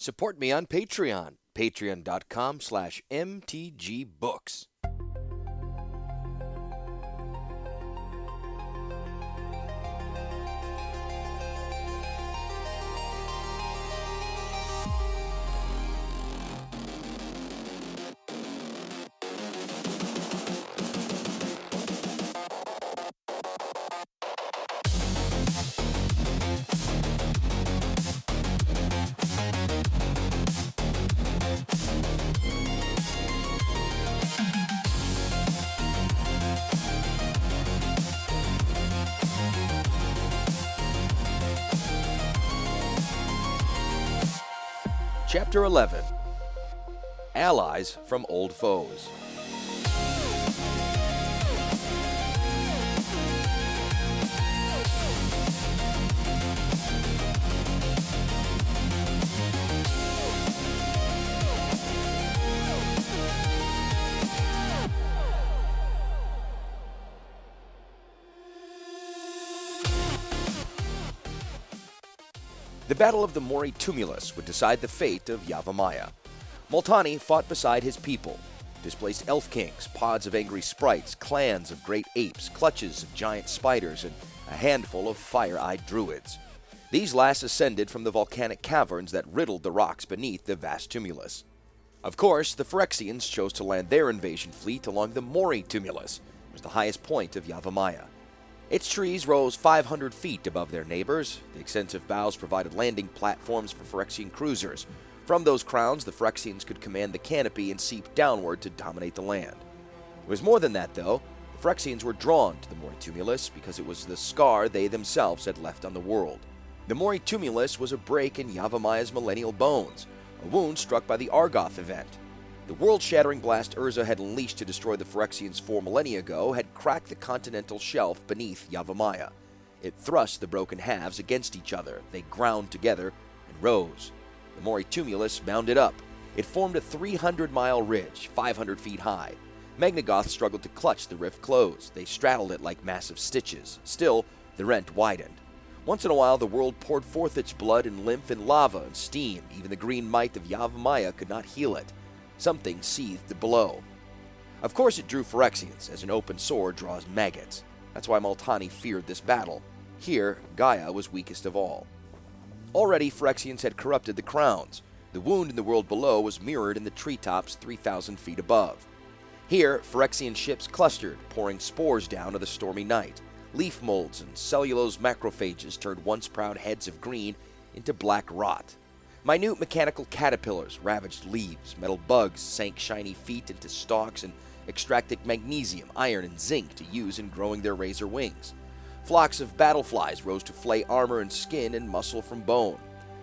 Support me on Patreon, patreon.com/mtgbooks. Chapter 11. Allies from Old Foes. The Battle of the Mori Tumulus would decide the fate of Yavimaya. Multani fought beside his people, displaced elf kings, pods of angry sprites, clans of great apes, clutches of giant spiders, and a handful of fire-eyed druids. These last ascended from the volcanic caverns that riddled the rocks beneath the vast tumulus. Of course, the Phyrexians chose to land their invasion fleet along the Mori Tumulus, which was the highest point of Yavimaya. Its trees rose 500 feet above their neighbors. The extensive boughs provided landing platforms for Phyrexian cruisers. From those crowns, the Phyrexians could command the canopy and seep downward to dominate the land. It was more than that, though. The Phyrexians were drawn to the Mori Tumulus because it was the scar they themselves had left on the world. The Mori Tumulus was a break in Yavamaya's millennial bones, a wound struck by the Argoth event. The world-shattering blast Urza had unleashed to destroy the Phyrexians 4 millennia ago had cracked the continental shelf beneath Yavimaya. It thrust the broken halves against each other. They ground together and rose. The Mori Tumulus mounded up. It formed a 300-mile ridge, 500 feet high. Magnagoth struggled to clutch the rift closed. They straddled it like massive stitches. Still, the rent widened. Once in a while, the world poured forth its blood and lymph in lava and steam. Even the green might of Yavimaya could not heal it. Something seethed below. Of course it drew Phyrexians, as an open sore draws maggots. That's why Multani feared this battle. Here, Gaia was weakest of all. Already, Phyrexians had corrupted the crowns. The wound in the world below was mirrored in the treetops 3,000 feet above. Here, Phyrexian ships clustered, pouring spores down to the stormy night. Leaf molds and cellulose macrophages turned once proud heads of green into black rot. Minute mechanical caterpillars ravaged leaves. Metal bugs sank shiny feet into stalks and extracted magnesium, iron, and zinc to use in growing their razor wings. Flocks of battleflies rose to flay armor and skin and muscle from bone.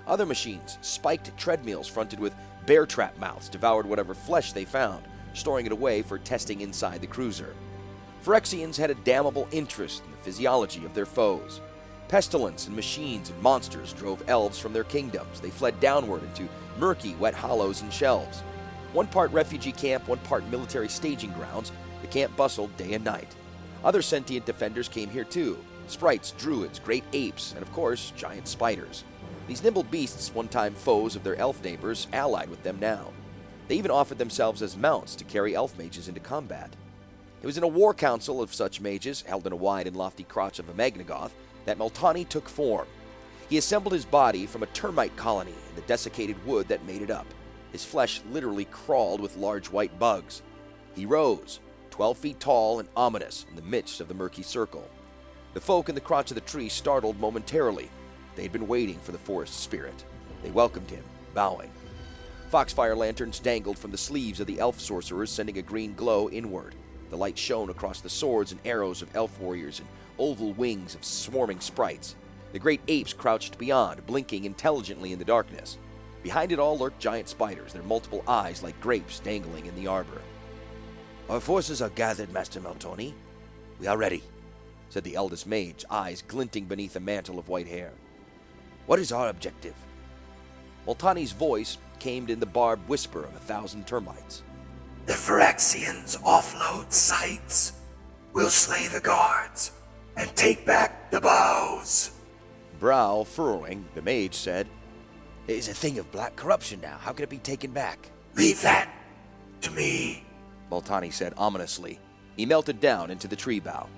Other machines, spiked treadmills fronted with bear trap mouths, devoured whatever flesh they found, storing it away for testing inside the cruiser. Phyrexians had a damnable interest in the physiology of their foes. Pestilence and machines and monsters drove elves from their kingdoms. They fled downward into murky, wet hollows and shelves. One part refugee camp, one part military staging grounds, the camp bustled day and night. Other sentient defenders came here too. Sprites, druids, great apes, and of course, giant spiders. These nimble beasts, one-time foes of their elf neighbors, allied with them now. They even offered themselves as mounts to carry elf mages into combat. It was in a war council of such mages, held in a wide and lofty crotch of a Magnagoth, that Multani took form. He assembled his body from a termite colony in the desiccated wood that made it up. His flesh literally crawled with large white bugs. He rose, 12 feet tall and ominous, in the midst of the murky circle. The folk in the crotch of the tree startled momentarily. They had been waiting for the forest spirit. They welcomed him, bowing. Foxfire lanterns dangled from the sleeves of the elf sorcerers, sending a green glow inward. The light shone across the swords and arrows of elf warriors and oval wings of swarming sprites. The great apes crouched beyond, blinking intelligently in the darkness. Behind it all lurked giant spiders, their multiple eyes like grapes dangling in the arbor. "Our forces are gathered, Master Multani. We are ready," said the eldest mage, eyes glinting beneath a mantle of white hair. "What is our objective?" Multani's voice came in the barbed whisper of 1,000 termites. "The Phyrexians offload sites. We'll slay the guards and take back the bows." Brow furrowing, the mage said, It is a thing of black corruption now. How can it be taken back? Leave that to me. Multani said ominously. He melted down into the tree bough.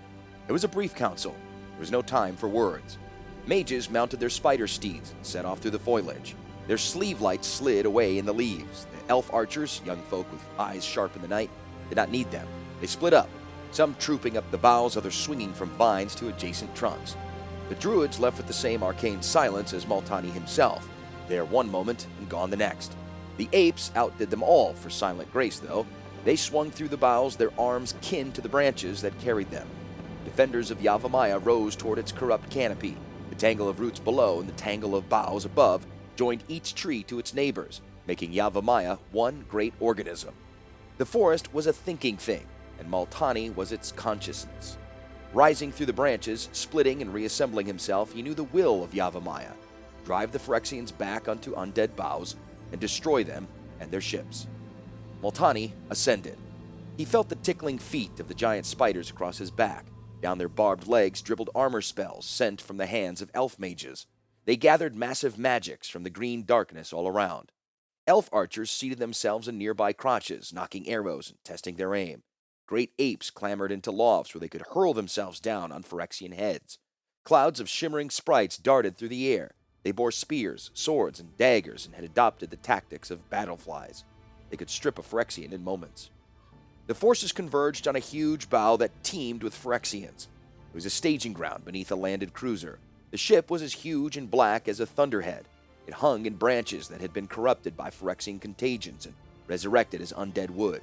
It was a brief council. There was no time for words. Mages mounted their spider steeds and set off through the foliage. Their sleeve lights slid away in the leaves. The elf archers, young folk with eyes sharp in the night, did not need them. They split up, some trooping up the boughs, others swinging from vines to adjacent trunks. The druids left with the same arcane silence as Multani himself, there one moment and gone the next. The apes outdid them all for silent grace, though. They swung through the boughs, their arms kin to the branches that carried them. Defenders of Yavimaya rose toward its corrupt canopy. The tangle of roots below and the tangle of boughs above joined each tree to its neighbors, making Yavimaya one great organism. The forest was a thinking thing, and Multani was its consciousness. Rising through the branches, splitting and reassembling himself, he knew the will of Yavimaya: drive the Phyrexians back onto undead boughs and destroy them and their ships. Multani ascended. He felt the tickling feet of the giant spiders across his back. Down their barbed legs dribbled armor spells sent from the hands of elf mages. They gathered massive magics from the green darkness all around. Elf archers seated themselves in nearby crotches, knocking arrows and testing their aim. Great apes clambered into lofts where they could hurl themselves down on Phyrexian heads. Clouds of shimmering sprites darted through the air. They bore spears, swords, and daggers and had adopted the tactics of battleflies. They could strip a Phyrexian in moments. The forces converged on a huge bough that teemed with Phyrexians. It was a staging ground beneath a landed cruiser. The ship was as huge and black as a thunderhead. It hung in branches that had been corrupted by Phyrexian contagions and resurrected as undead wood.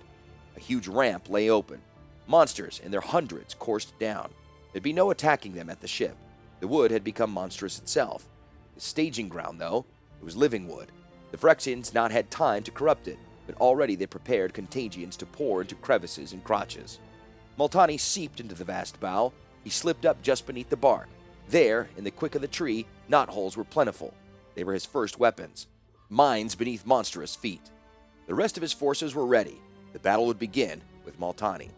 A huge ramp lay open. Monsters in their hundreds coursed down. There'd be no attacking them at the ship. The wood had become monstrous itself. The staging ground, though, it was living wood. The Phyrexians not had time to corrupt it, but already they prepared contagions to pour into crevices and crotches. Multani seeped into the vast bough. He slipped up just beneath the bark. There, in the quick of the tree, knotholes were plentiful. They were his first weapons, mines beneath monstrous feet. The rest of his forces were ready. The battle would begin with Multani.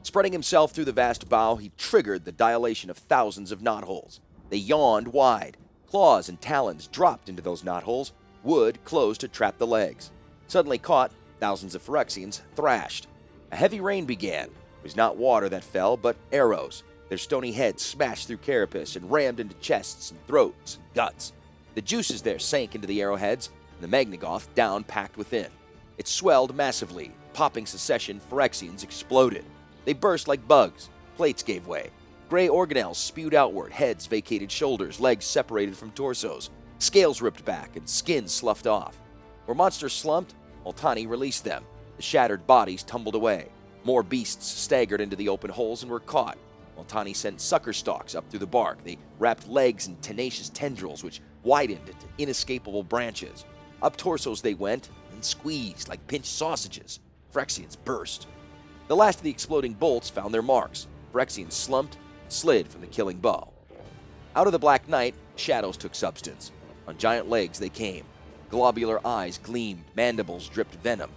Spreading himself through the vast bough, he triggered the dilation of thousands of knotholes. They yawned wide. Claws and talons dropped into those knotholes. Wood closed to trap the legs. Suddenly caught, thousands of Phyrexians thrashed. A heavy rain began. It was not water that fell, but arrows. Their stony heads smashed through carapace and rammed into chests and throats and guts. The juices there sank into the arrowheads, and the Magnagoth down packed within. It swelled massively. Popping succession, Phyrexians exploded. They burst like bugs. Plates gave way. Gray organelles spewed outward, heads vacated shoulders, legs separated from torsos. Scales ripped back, and skin sloughed off. Where monsters slumped, Multani released them. The shattered bodies tumbled away. More beasts staggered into the open holes and were caught. Multani sent sucker stalks up through the bark. They wrapped legs in tenacious tendrils which widened into inescapable branches. Up torsos they went, and squeezed like pinched sausages. Phyrexians burst. The last of the exploding bolts found their marks. Phyrexians slumped, slid from the killing bow. Out of the black night, shadows took substance. On giant legs they came. Globular eyes gleamed, mandibles dripped venom.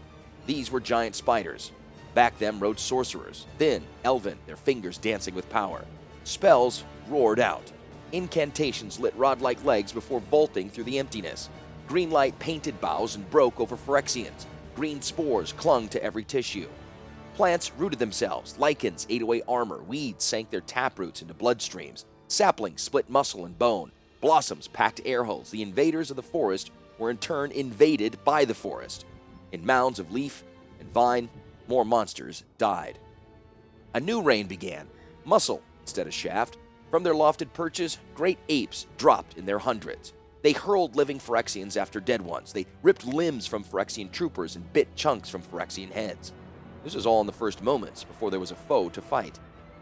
These were giant spiders. Back them rode sorcerers, thin, elven, their fingers dancing with power. Spells roared out. Incantations lit rod-like legs before vaulting through the emptiness. Green light painted boughs and broke over Phyrexians. Green spores clung to every tissue. Plants rooted themselves. Lichens ate away armor. Weeds sank their taproots into bloodstreams. Saplings split muscle and bone. Blossoms packed air holes. The invaders of the forest were in turn invaded by the forest. In mounds of leaf and vine, more monsters died. A new reign began. Muscle instead of shaft. From their lofted perches, great apes dropped in their hundreds. They hurled living Phyrexians after dead ones. They ripped limbs from Phyrexian troopers and bit chunks from Phyrexian heads. This was all in the first moments, before there was a foe to fight.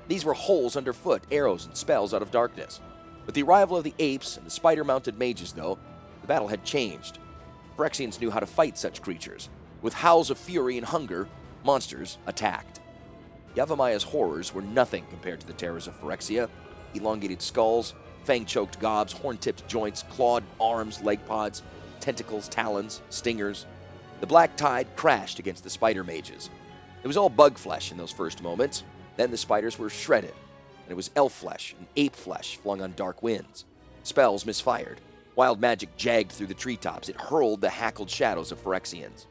These were holes underfoot, arrows and spells out of darkness. With the arrival of the apes and the spider-mounted mages, though, the battle had changed. Phyrexians knew how to fight such creatures. With howls of fury and hunger, monsters attacked. Yavamaya's horrors were nothing compared to the terrors of Phyrexia. Elongated skulls, fang-choked gobs, horn-tipped joints, clawed arms, leg pods, tentacles, talons, stingers. The black tide crashed against the spider mages. It was all bug flesh in those first moments. Then the spiders were shredded, and it was elf flesh and ape flesh flung on dark winds. Spells misfired. Wild magic jagged through the treetops. It hurled the hackled shadows of Phyrexians.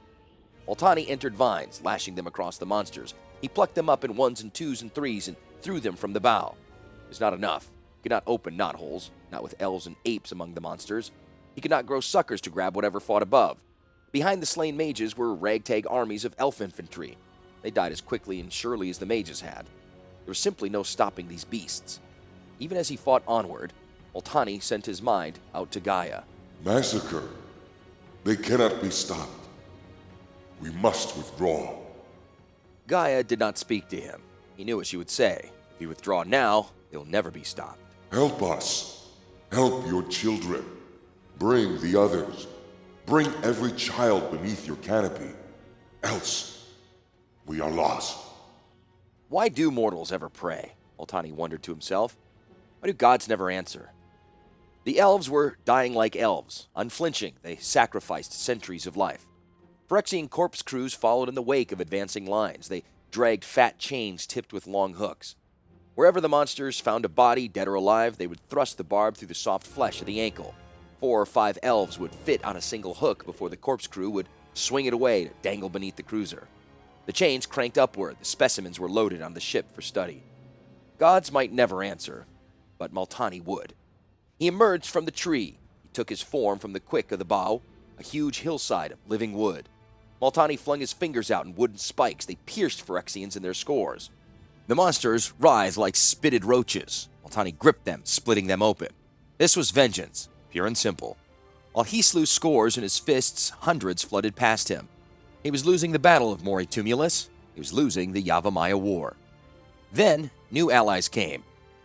Multani entered vines, lashing them across the monsters. He plucked them up in ones and twos and threes and threw them from the bough. It was not enough. He could not open knotholes, not with elves and apes among the monsters. He could not grow suckers to grab whatever fought above. Behind the slain mages were ragtag armies of elf infantry. They died as quickly and surely as the mages had. There was simply no stopping these beasts. Even as he fought onward, Multani sent his mind out to Gaia. Massacre. They cannot be stopped. We must withdraw. Gaia did not speak to him. He knew what she would say. If you withdraw now, they'll never be stopped. Help us. Help your children. Bring the others. Bring every child beneath your canopy. Else, we are lost. Why do mortals ever pray? Multani wondered to himself. Why do gods never answer? The elves were dying like elves. Unflinching, they sacrificed centuries of life. Phyrexian corpse crews followed in the wake of advancing lines. They dragged fat chains tipped with long hooks. Wherever the monsters found a body, dead or alive, they would thrust the barb through the soft flesh of the ankle. 4 or 5 elves would fit on a single hook before the corpse crew would swing it away to dangle beneath the cruiser. The chains cranked upward. The specimens were loaded on the ship for study. Gods might never answer, but Multani would. He emerged from the tree. He took his form from the quick of the bough, a huge hillside of living wood. Multani flung his fingers out in wooden spikes. They pierced Phyrexians in their scores. The monsters writhed like spitted roaches. Multani gripped them, splitting them open. This was vengeance, pure and simple. While he slew scores in his fists, hundreds flooded past him. He was losing the battle of Mori Tumulus. He was losing the Yavimaya War. Then, new allies came.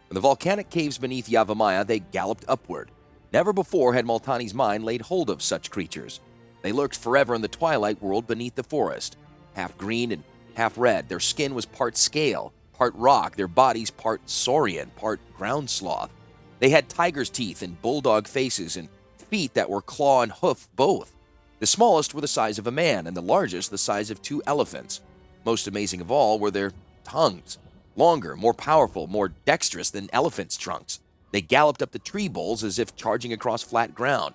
From the volcanic caves beneath Yavimaya, they galloped upward. Never before had Multani's mind laid hold of such creatures. They lurked forever in the twilight world beneath the forest. Half green and half red, their skin was part scale, part rock, their bodies part saurian, part ground sloth. They had tiger's teeth and bulldog faces and feet that were claw and hoof both. The smallest were the size of a man, and the largest the size of 2 elephants. Most amazing of all were their tongues. Longer, more powerful, more dexterous than elephants' trunks. They galloped up the tree boles as if charging across flat ground.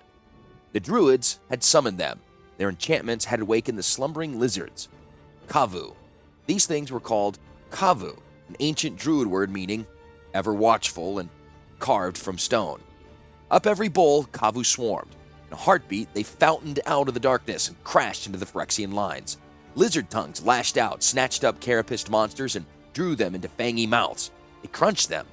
The druids had summoned them. Their enchantments had awakened the slumbering lizards. Kavu. These things were called Kavu, an ancient druid word meaning ever watchful and carved from stone. Up every bole, Kavu swarmed. In a heartbeat, they fountained out of the darkness and crashed into the Phyrexian lines. Lizard tongues lashed out, snatched up carapaced monsters, and drew them into fangy mouths. They crunched them.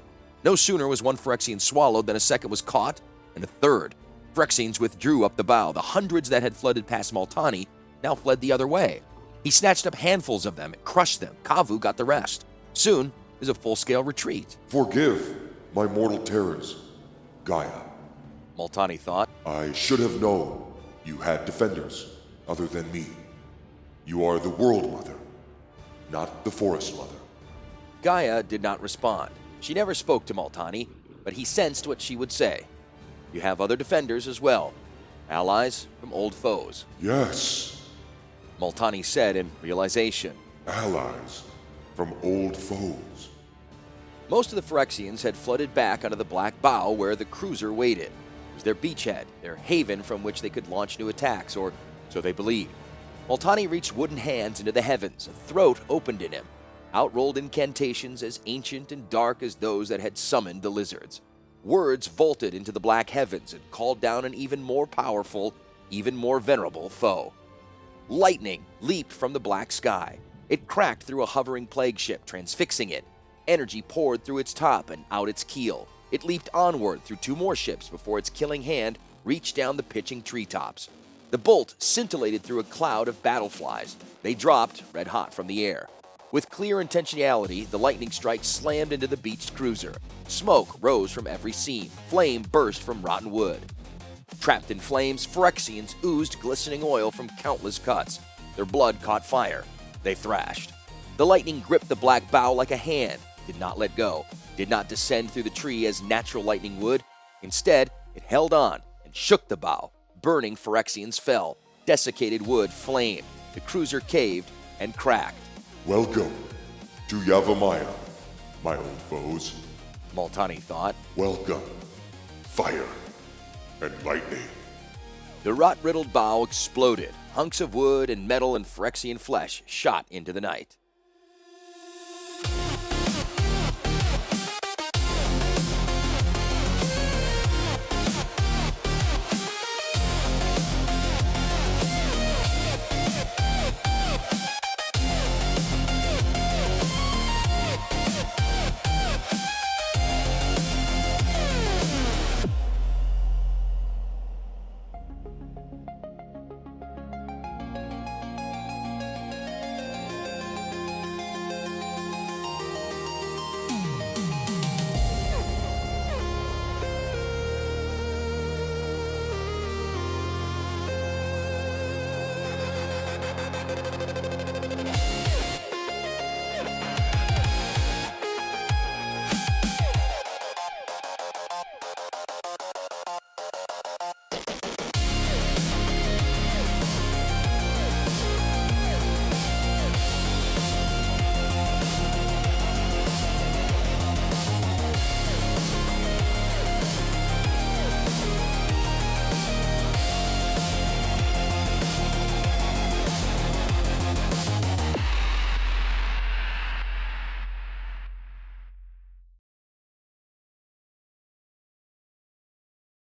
No sooner was one Phyrexian swallowed than a second was caught, and a third. Phyrexians withdrew up the bow. The hundreds that had flooded past Multani now fled the other way. He snatched up handfuls of them and crushed them. Kavu got the rest. Soon, it was a full-scale retreat. Forgive my mortal terrors, Gaia. Multani thought. I should have known you had defenders other than me. You are the World Mother, not the Forest Mother. Gaia did not respond. She never spoke to Multani, but he sensed what she would say. You have other defenders as well, allies from old foes. Yes. Multani said in realization. Allies from old foes. Most of the Phyrexians had flooded back onto the black bow where the cruiser waited. It was their beachhead, their haven from which they could launch new attacks, or so they believed. Multani reached wooden hands into the heavens. A throat opened in him. Out rolled incantations as ancient and dark as those that had summoned the lizards. Words vaulted into the black heavens and called down an even more powerful, even more venerable foe. Lightning leaped from the black sky. It cracked through a hovering plague ship, transfixing it. Energy poured through its top and out its keel. It leaped onward through 2 more ships before its killing hand reached down the pitching treetops. The bolt scintillated through a cloud of battleflies. They dropped, red hot from the air. With clear intentionality, the lightning strike slammed into the beached cruiser. Smoke rose from every seam. Flame burst from rotten wood. Trapped in flames, Phyrexians oozed glistening oil from countless cuts. Their blood caught fire. They thrashed. The lightning gripped the black bough like a hand, did not let go, did not descend through the tree as natural lightning would. Instead, it held on and shook the bough. Burning Phyrexians fell. Desiccated wood flamed. The cruiser caved and cracked. Welcome to Yavimaya, my old foes. Multani thought. Welcome, fire and lightning. The rot-riddled bow exploded. Hunks of wood and metal and Phyrexian flesh shot into the night.